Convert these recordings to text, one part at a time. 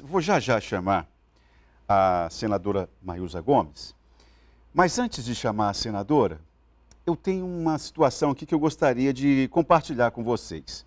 Vou já já chamar a senadora Maísa Gomes, mas antes de chamar a senadora, eu tenho uma situação aqui que eu gostaria de compartilhar com vocês.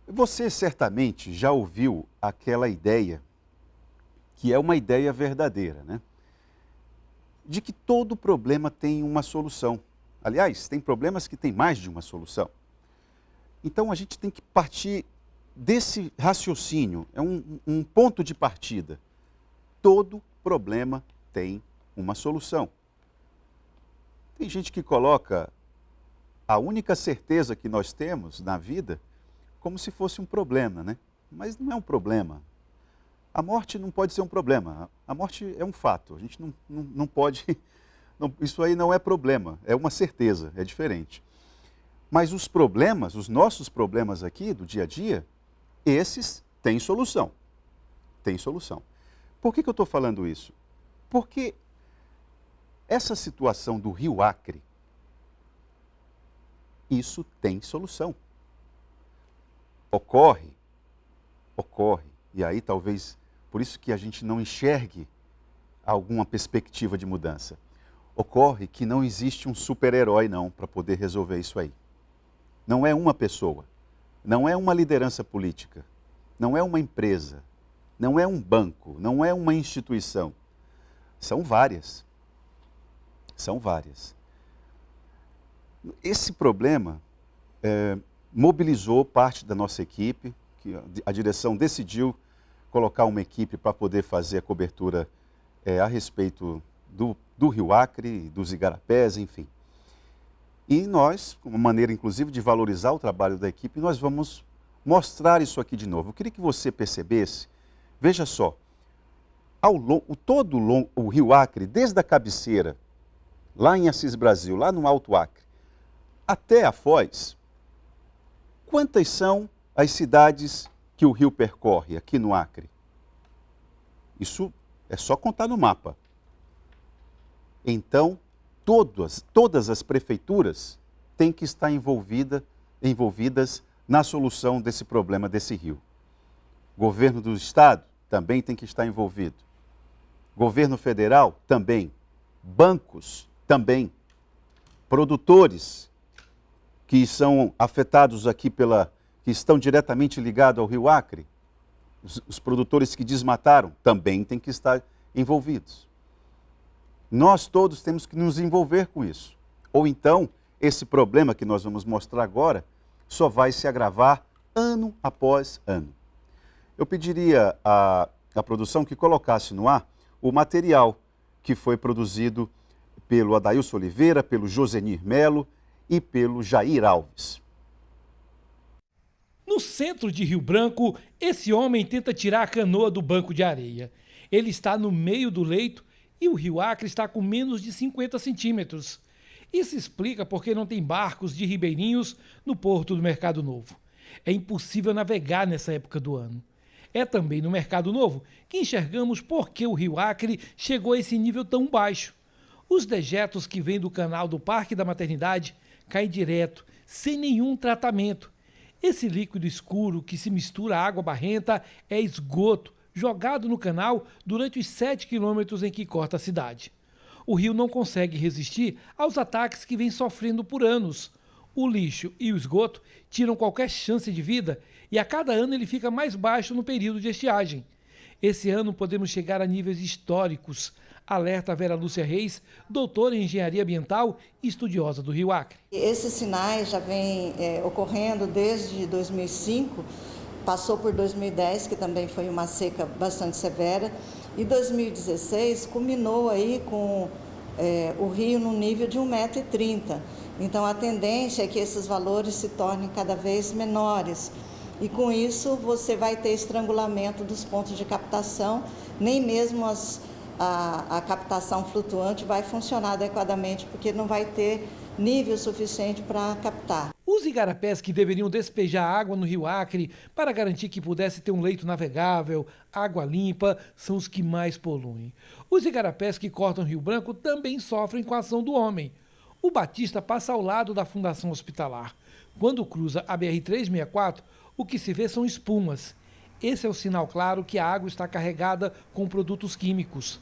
Você certamente já ouviu aquela ideia, que é uma ideia verdadeira, né? De que todo problema tem uma solução. Aliás, tem problemas que têm mais de uma solução. Então a gente tem que partir desse raciocínio, é um ponto de partida. Todo problema tem uma solução. Tem gente que coloca a única certeza que nós temos na vida como se fosse um problema, né? Mas não é um problema. A morte não pode ser um problema. A morte é um fato. A gente não pode... isso aí não é problema, é uma certeza, é diferente. Mas os problemas, os nossos problemas aqui do dia a dia, esses têm solução. Tem solução. Por que eu estou falando isso? Porque essa situação do Rio Acre, isso tem solução. Ocorre, e aí talvez por isso que a gente não enxergue alguma perspectiva de mudança. Ocorre que não existe um super-herói não para poder resolver isso aí. Não é uma pessoa, não é uma liderança política, não é uma empresa, não é um banco, não é uma instituição. São várias. São várias. Esse problema mobilizou parte da nossa equipe, que a direção decidiu colocar uma equipe para poder fazer a cobertura a respeito do Rio Acre, dos igarapés, enfim. E nós, uma maneira inclusive de valorizar o trabalho da equipe, nós vamos mostrar isso aqui de novo. Eu queria que você percebesse, veja só, todo o Rio Acre, desde a cabeceira, lá em Assis Brasil, lá no Alto Acre, até a Foz, quantas são as cidades que o rio percorre aqui no Acre? Isso é só contar no mapa. Então, todas as prefeituras têm que estar envolvidas na solução desse problema desse rio. Governo do Estado também tem que estar envolvido. Governo federal também. Bancos também. Produtores que são afetados aqui que estão diretamente ligados ao Rio Acre, os produtores que desmataram também têm que estar envolvidos. Nós todos temos que nos envolver com isso. Ou então, esse problema que nós vamos mostrar agora só vai se agravar ano após ano. Eu pediria à produção que colocasse no ar o material que foi produzido pelo Adailson Oliveira, pelo Josenir Melo e pelo Jair Alves. No centro de Rio Branco, esse homem tenta tirar a canoa do banco de areia. Ele está no meio do leito e o Rio Acre está com menos de 50 centímetros. Isso explica porque não tem barcos de ribeirinhos no porto do Mercado Novo. É impossível navegar nessa época do ano. É também no Mercado Novo que enxergamos por que o Rio Acre chegou a esse nível tão baixo. Os dejetos que vêm do canal do Parque da Maternidade caem direto, sem nenhum tratamento. Esse líquido escuro que se mistura à água barrenta é esgoto jogado no canal durante os 7 quilômetros em que corta a cidade. O rio não consegue resistir aos ataques que vem sofrendo por anos. O lixo e o esgoto tiram qualquer chance de vida e a cada ano ele fica mais baixo no período de estiagem. Esse ano podemos chegar a níveis históricos, alerta a Vera Lúcia Reis, doutora em engenharia ambiental e estudiosa do Rio Acre. Esses sinais já vêm ocorrendo desde 2005, passou por 2010, que também foi uma seca bastante severa, e 2016 culminou aí com o rio no nível de 1,30 m. Então a tendência é que esses valores se tornem cada vez menores. E com isso você vai ter estrangulamento dos pontos de captação, nem mesmo a captação flutuante vai funcionar adequadamente, porque não vai ter nível suficiente para captar. Os igarapés que deveriam despejar água no Rio Acre para garantir que pudesse ter um leito navegável, água limpa, são os que mais poluem. Os igarapés que cortam Rio Branco também sofrem com a ação do homem. O Batista passa ao lado da Fundação Hospitalar. Quando cruza a BR-364, o que se vê são espumas. Esse é o sinal claro que a água está carregada com produtos químicos.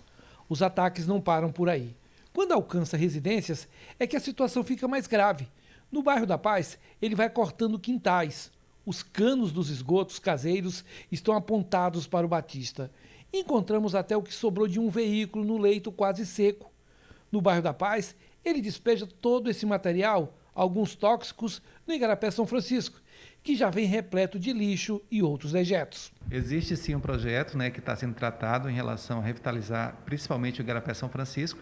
Os ataques não param por aí. Quando alcança residências, é que a situação fica mais grave. No bairro da Paz, ele vai cortando quintais. Os canos dos esgotos caseiros estão apontados para o Batista. Encontramos até o que sobrou de um veículo no leito quase seco. No bairro da Paz, ele despeja todo esse material, alguns tóxicos, no Igarapé São Francisco, que já vem repleto de lixo e outros dejetos. Existe sim um projeto, que está sendo tratado em relação a revitalizar principalmente o Igarapé São Francisco,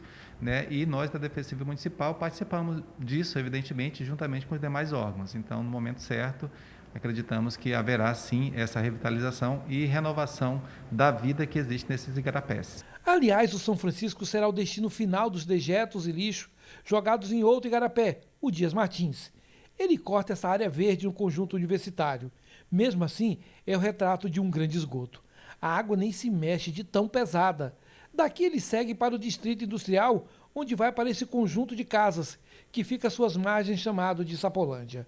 e nós da Defesa Civil Municipal participamos disso, evidentemente, juntamente com os demais órgãos. Então, no momento certo, acreditamos que haverá sim essa revitalização e renovação da vida que existe nesses igarapés. Aliás, o São Francisco será o destino final dos dejetos e lixo jogados em outro igarapé, o Dias Martins. Ele corta essa área verde no conjunto universitário. Mesmo assim, é o retrato de um grande esgoto. A água nem se mexe de tão pesada. Daqui ele segue para o Distrito Industrial, onde vai para esse conjunto de casas, que fica às suas margens, chamado de Sapolândia.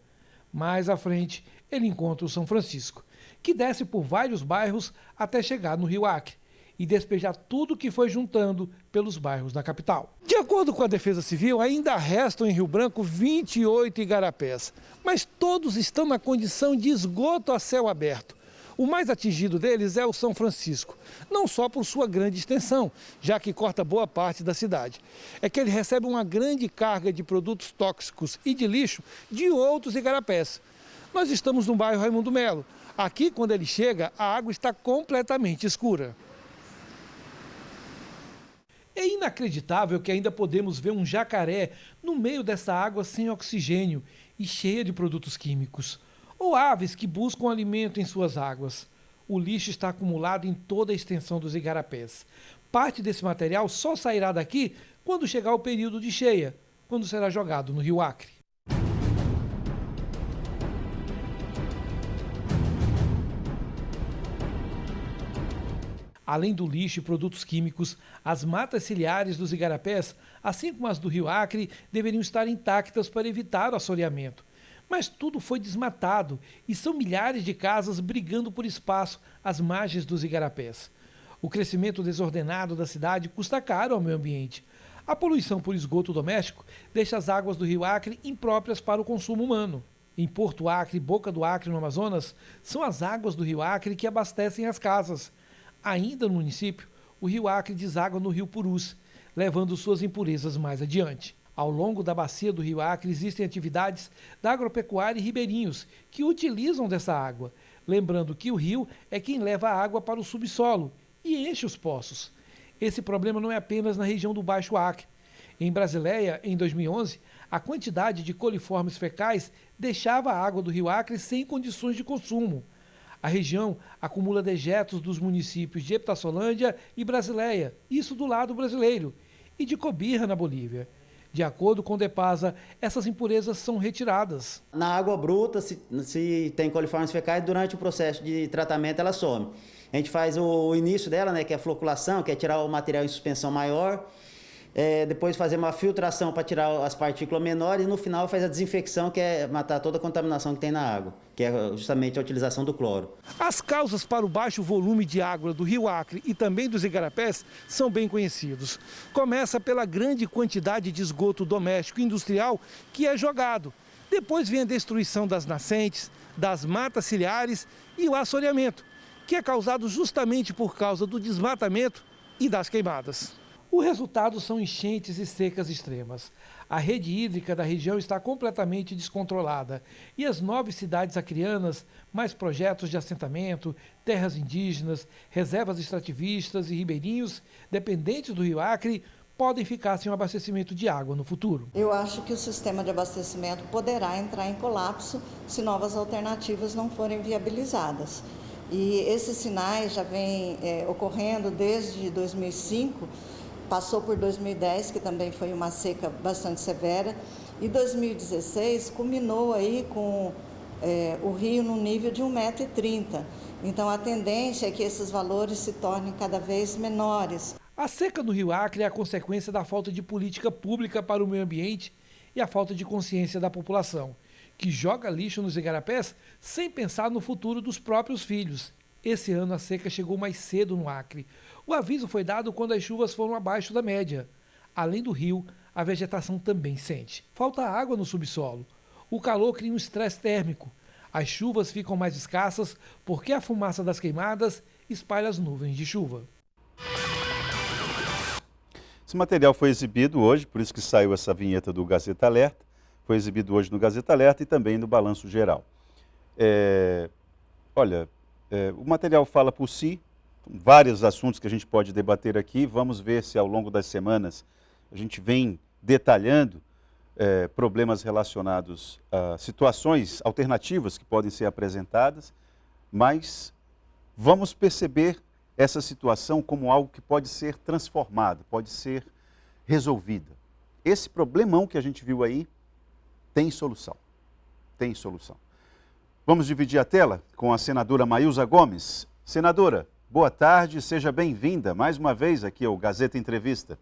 Mais à frente, ele encontra o São Francisco, que desce por vários bairros até chegar no Rio Acre e despejar tudo que foi juntando pelos bairros da capital. De acordo com a Defesa Civil, ainda restam em Rio Branco 28 igarapés, mas todos estão na condição de esgoto a céu aberto. O mais atingido deles é o São Francisco, não só por sua grande extensão, já que corta boa parte da cidade. É que ele recebe uma grande carga de produtos tóxicos e de lixo de outros igarapés. Nós estamos no bairro Raimundo Melo. Aqui, quando ele chega, a água está completamente escura. É inacreditável que ainda podemos ver um jacaré no meio dessa água sem oxigênio e cheia de produtos químicos. Ou aves que buscam alimento em suas águas. O lixo está acumulado em toda a extensão dos igarapés. Parte desse material só sairá daqui quando chegar o período de cheia, quando será jogado no Rio Acre. Além do lixo e produtos químicos, as matas ciliares dos igarapés, assim como as do Rio Acre, deveriam estar intactas para evitar o assoreamento. Mas tudo foi desmatado e são milhares de casas brigando por espaço às margens dos igarapés. O crescimento desordenado da cidade custa caro ao meio ambiente. A poluição por esgoto doméstico deixa as águas do Rio Acre impróprias para o consumo humano. Em Porto Acre e Boca do Acre, no Amazonas, são as águas do Rio Acre que abastecem as casas. Ainda no município, o Rio Acre deságua no Rio Purus, levando suas impurezas mais adiante. Ao longo da bacia do Rio Acre existem atividades da agropecuária e ribeirinhos que utilizam dessa água, lembrando que o rio é quem leva a água para o subsolo e enche os poços. Esse problema não é apenas na região do Baixo Acre. Em Brasileia, em 2011, a quantidade de coliformes fecais deixava a água do Rio Acre sem condições de consumo. A região acumula dejetos dos municípios de Epitassolândia e Brasileia, isso do lado brasileiro, e de Cobija, na Bolívia. De acordo com o DEPASA, essas impurezas são retiradas. Na água bruta, se tem coliformes fecais, durante o processo de tratamento ela some. A gente faz o início dela, que é a floculação, que é tirar o material em suspensão maior. Depois fazer uma filtração para tirar as partículas menores e no final faz a desinfecção, que é matar toda a contaminação que tem na água, que é justamente a utilização do cloro. As causas para o baixo volume de água do Rio Acre e também dos igarapés são bem conhecidos. Começa pela grande quantidade de esgoto doméstico e industrial que é jogado. Depois vem a destruição das nascentes, das matas ciliares e o assoreamento, que é causado justamente por causa do desmatamento e das queimadas. O resultado são enchentes e secas extremas. A rede hídrica da região está completamente descontrolada e as 9 cidades acreanas, mais projetos de assentamento, terras indígenas, reservas extrativistas e ribeirinhos dependentes do Rio Acre, podem ficar sem um abastecimento de água no futuro. Eu acho que o sistema de abastecimento poderá entrar em colapso se novas alternativas não forem viabilizadas. E esses sinais já vêm ocorrendo desde 2005, passou por 2010, que também foi uma seca bastante severa, e 2016 culminou aí com o rio no nível de 1,30 m. Então a tendência é que esses valores se tornem cada vez menores. A seca no Rio Acre é a consequência da falta de política pública para o meio ambiente e a falta de consciência da população, que joga lixo nos igarapés sem pensar no futuro dos próprios filhos Esse ano a seca chegou mais cedo no Acre. O aviso foi dado quando as chuvas foram abaixo da média. Além do rio, a vegetação também sente. Falta água no subsolo. O calor cria um estresse térmico. As chuvas ficam mais escassas porque a fumaça das queimadas espalha as nuvens de chuva. Esse material foi exibido hoje, por isso que saiu essa vinheta do Gazeta Alerta. Foi exibido hoje no Gazeta Alerta e também no Balanço Geral. O material fala por si, vários assuntos que a gente pode debater aqui. Vamos ver se ao longo das semanas a gente vem detalhando problemas relacionados a situações alternativas que podem ser apresentadas, mas vamos perceber essa situação como algo que pode ser transformado, pode ser resolvida. Esse problemão que a gente viu aí tem solução. Tem solução. Vamos dividir a tela com a senadora Maílza Gomes. Senadora, boa tarde, seja bem-vinda mais uma vez aqui ao Gazeta Entrevista.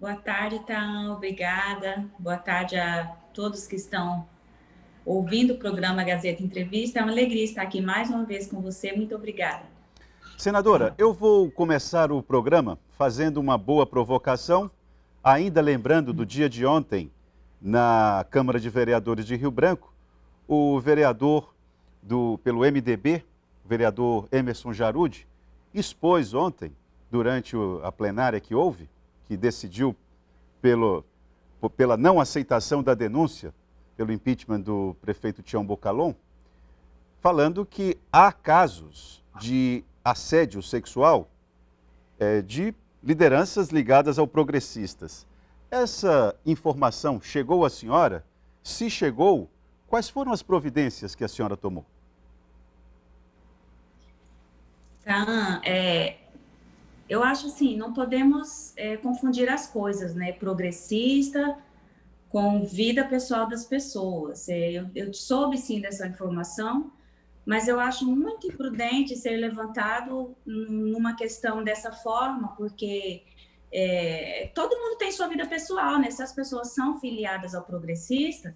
Boa tarde, Taan, obrigada. Boa tarde a todos que estão ouvindo o programa Gazeta Entrevista. É uma alegria estar aqui mais uma vez com você. Muito obrigada. Senadora, eu vou começar o programa fazendo uma boa provocação, ainda lembrando do dia de ontem, na Câmara de Vereadores de Rio Branco, o vereador pelo MDB, o vereador Emerson Jarudi, expôs ontem, durante a plenária que houve, que decidiu pela não aceitação da denúncia pelo impeachment do prefeito Tião Bocalon, falando que há casos de assédio sexual de lideranças ligadas ao progressistas. Essa informação chegou à senhora? Se chegou, quais foram as providências que a senhora tomou? Taan, eu acho assim, não podemos confundir as coisas, né? Progressista com vida pessoal das pessoas. Eu soube sim dessa informação, mas eu acho muito imprudente ser levantado numa questão dessa forma, porque todo mundo tem sua vida pessoal, né? Se as pessoas são filiadas ao progressista,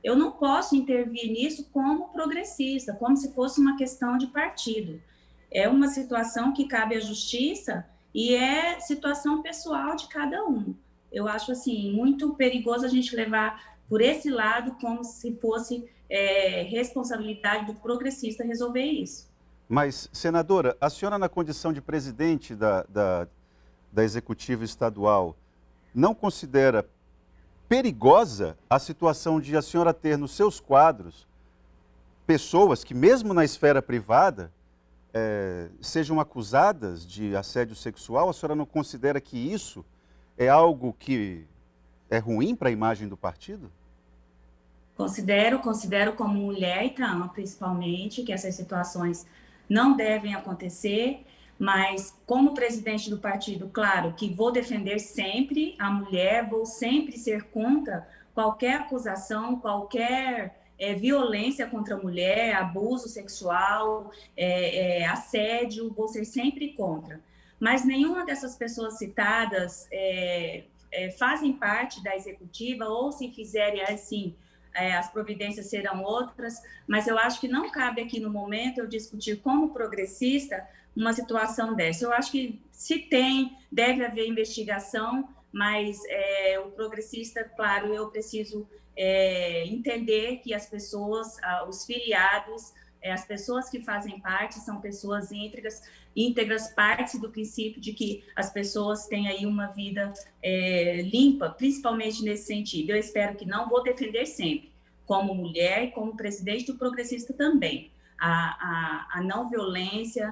eu não posso intervir nisso como progressista, como se fosse uma questão de partido. É uma situação que cabe à justiça e é situação pessoal de cada um. Eu acho assim muito perigoso a gente levar por esse lado como se fosse responsabilidade do progressista resolver isso. Mas, senadora, a senhora na condição de presidente da Executiva Estadual não considera perigosa a situação de a senhora ter nos seus quadros pessoas que, mesmo na esfera privada, sejam acusadas de assédio sexual? A senhora não considera que isso é algo que é ruim para a imagem do partido? Considero como mulher, Taan, principalmente, que essas situações não devem acontecer, mas como presidente do partido, claro, que vou defender sempre a mulher, vou sempre ser contra qualquer acusação, qualquer violência contra a mulher, abuso sexual, assédio, vou ser sempre contra. Mas nenhuma dessas pessoas citadas fazem parte da executiva, ou se fizerem assim, as providências serão outras, mas eu acho que não cabe aqui no momento eu discutir como progressista uma situação dessa. Eu acho que se tem, deve haver investigação, mas o progressista, claro, eu preciso entender que as pessoas, os filiados, as pessoas que fazem parte são pessoas íntegras, parte do princípio de que as pessoas têm aí uma vida limpa, principalmente nesse sentido. Eu espero que não, vou defender sempre, como mulher e como presidente do progressista também, a não violência,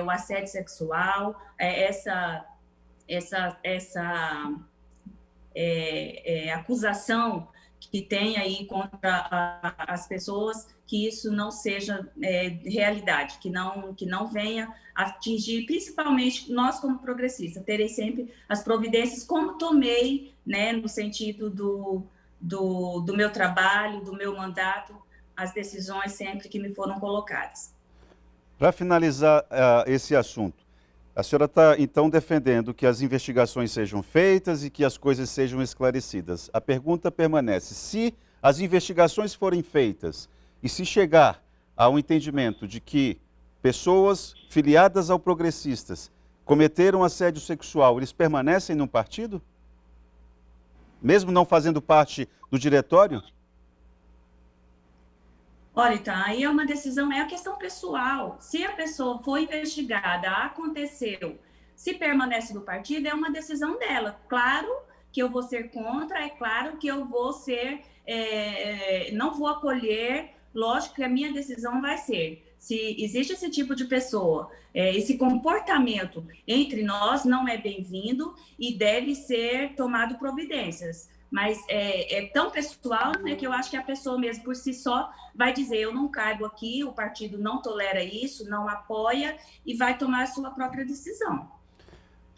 o assédio sexual, essa acusação que tem aí contra as pessoas, que isso não seja realidade, que não venha atingir, principalmente nós como progressistas, terem sempre as providências como tomei, né, no sentido do meu trabalho, do meu mandato, as decisões sempre que me foram colocadas. Para finalizar esse assunto, a senhora está, então, defendendo que as investigações sejam feitas e que as coisas sejam esclarecidas. A pergunta permanece: se as investigações forem feitas e se chegar há um entendimento de que pessoas filiadas ao Progressistas cometeram assédio sexual, eles permanecem no partido? Mesmo não fazendo parte do diretório? Olha, então, aí é uma decisão, é a questão pessoal. Se a pessoa foi investigada, aconteceu, se permanece no partido, é uma decisão dela. Claro que eu vou ser contra, é claro que eu vou ser, não vou acolher, lógico que a minha decisão vai ser. Se existe esse tipo de pessoa, esse comportamento entre nós não é bem-vindo e deve ser tomado providências. Mas é tão pessoal, né, que eu acho que a pessoa mesmo por si só vai dizer, eu não caibo aqui, o partido não tolera isso, não apoia e vai tomar a sua própria decisão.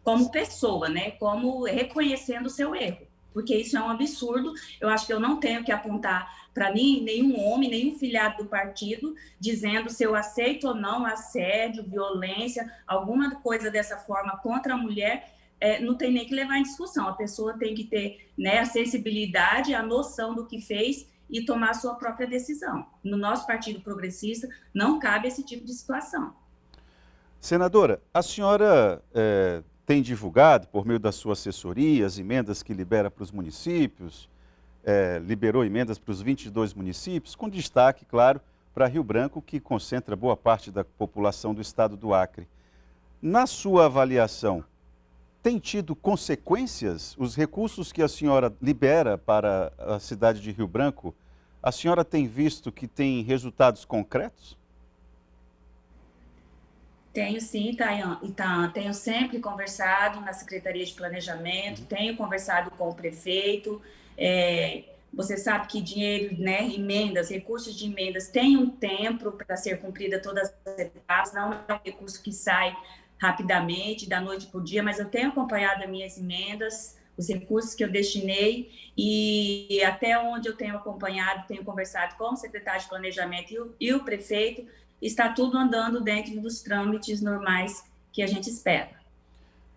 Como pessoa, né, como reconhecendo o seu erro. Porque isso é um absurdo, eu acho que eu não tenho que apontar para mim nenhum homem, nenhum filiado do partido, dizendo se eu aceito ou não assédio, violência, alguma coisa dessa forma contra a mulher, não tem nem que levar em discussão. A pessoa tem que ter, né, a sensibilidade, a noção do que fez e tomar a sua própria decisão. No nosso Partido Progressista, não cabe esse tipo de situação. Senadora, a senhora tem divulgado, por meio da sua assessoria, as emendas que libera para os municípios, liberou emendas para os 22 municípios, com destaque, claro, para Rio Branco, que concentra boa parte da população do estado do Acre. Na sua avaliação, tem tido consequências os recursos que a senhora libera para a cidade de Rio Branco? A senhora tem visto que tem resultados concretos? Tenho sim, Itaã. Tenho sempre conversado na Secretaria de Planejamento, tenho conversado com o prefeito. Você sabe que dinheiro, né, emendas, recursos de emendas, tem um tempo para ser cumprida todas as etapas, não é um recurso que sai rapidamente, da noite para o dia, mas eu tenho acompanhado as minhas emendas, os recursos que eu destinei, e até onde eu tenho acompanhado, tenho conversado com o secretário de Planejamento e o prefeito, está tudo andando dentro dos trâmites normais que a gente espera.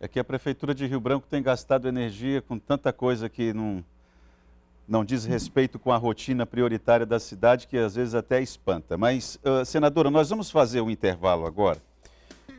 É que a Prefeitura de Rio Branco tem gastado energia com tanta coisa que não diz respeito com a rotina prioritária da cidade, que às vezes até espanta. Mas, senadora, nós vamos fazer um intervalo agora.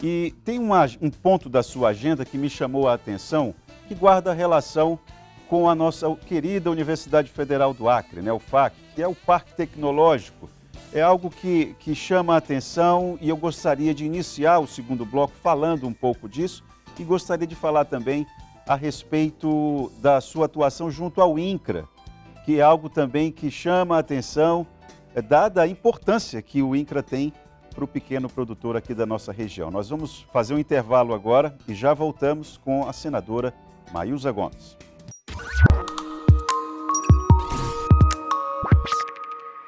E tem um ponto da sua agenda que me chamou a atenção, que guarda relação com a nossa querida Universidade Federal do Acre, né, o FAC, que é o Parque Tecnológico. É algo que chama a atenção e eu gostaria de iniciar o segundo bloco falando um pouco disso e gostaria de falar também a respeito da sua atuação junto ao INCRA, que é algo também que chama a atenção, dada a importância que o INCRA tem para o pequeno produtor aqui da nossa região. Nós vamos fazer um intervalo agora e já voltamos com a senadora Maílza Gomes.